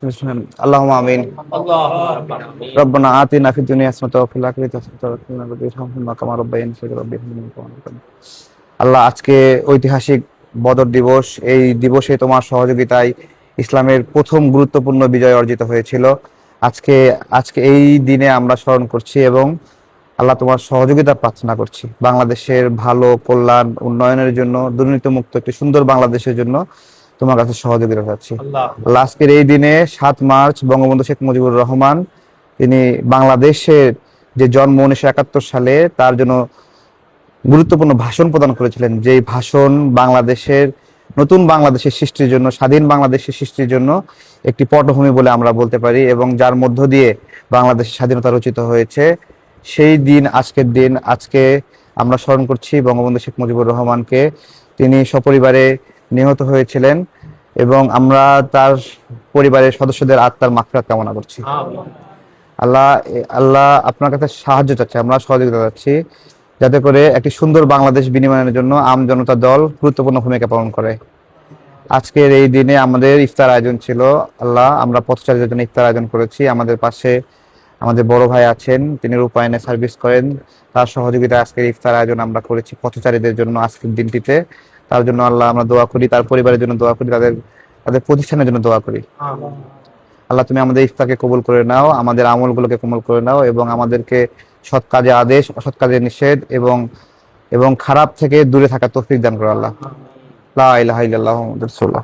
اللهم آمين. اللهم ربنا آتنا في الدنيا حسنة وفي الآخرة حسنة وقنا عذاب النار كما ربياني صغيرا আল্লাহ, আজকে ঐতিহাসিক বদর দিবস। এই দিবসে তোমার সহযোগিতায় ইসলামের প্রথম গুরুত্বপূর্ণ বিজয় অর্জিত হয়েছিল। আজকে আজকে এই দিনে আমরা স্মরণ করছি এবং আল্লাহ তোমার সহযোগিতা প্রার্থনা করছি বাংলাদেশের ভালো কল্যাণ উন্নয়নের জন্য, দুর্নীতিমুক্ত একটি সুন্দর বাংলাদেশের জন্য তোমার কাছে সহযোগিতা চাচ্ছি। আল্লাহ, আজকের এই দিনে 7 মার্চ বঙ্গবন্ধু শেখ মুজিবুর রহমান তিনি বাংলাদেশের যে জন্ম 1971 সালে, তার জন্য গুরুত্বপূর্ণ ভাষণ প্রদান করেছিলেন। যেই ভাষণ নতুন বাংলাদেশের সৃষ্টির জন্য, স্বাধীন বাংলাদেশের সৃষ্টির জন্য একটি পটভূমি বলে আমরা বলতে পারি, এবং যার মধ্য দিয়ে বাংলাদেশের স্বাধীনতা রচিত হয়েছে। সেই দিন আজকের দিন। আজকে আমরা স্মরণ করছি বঙ্গবন্ধু শেখ মুজিবুর রহমানকে। তিনি সপরিবারে নিহত হয়েছিলেন এবং আমরা তার পরিবারের সদস্যদের আত্মার মাগফিরাত কামনা করছি। আল্লাহ আল্লাহ আপনার কাছে সাহায্য চাচ্ছি, আমরা সহযোগিতা চাচ্ছি, যাতে করে একটি সুন্দর বাংলাদেশ বিনির্মাণের জন্য আম জনতা দল গুরুত্বপূর্ণ ভূমিকা পালন করে। আজকের এই দিনে আমাদের ইফতার আয়োজন ছিল। আল্লাহ, আমরা পথচারীদের জন্য ইফতার আয়োজন করেছি। আমাদের পাশে আমাদের বড় ভাই আছেন, তিনি রূপায়ণে সার্ভিস করেন, তার সহযোগিতায় আজকের ইফতার আয়োজন আমরা করেছি পথচারীদের জন্য আজকের দিনটিতে। তার জন্য আল্লাহ আমরা দোয়া করি, তার পরিবারের জন্য দোয়া করি, তাদের প্রতিষ্ঠানের জন্য দোয়া করি। আল্লাহ, তুমি আমাদের ইফতারকে কবুল করে নাও, আমাদের আমলগুলোকে কবুল করে নাও, এবং আমাদেরকে সৎ কাজে আদেশ, অসৎ কাজে নিষেধ এবং খারাপ থেকে দূরে থাকা তৌফিক দান করো। আল্লাহ, লা ইলাহা ইল্লাল্লাহু মুহাম্মাদুর রাসূলুল্লাহ।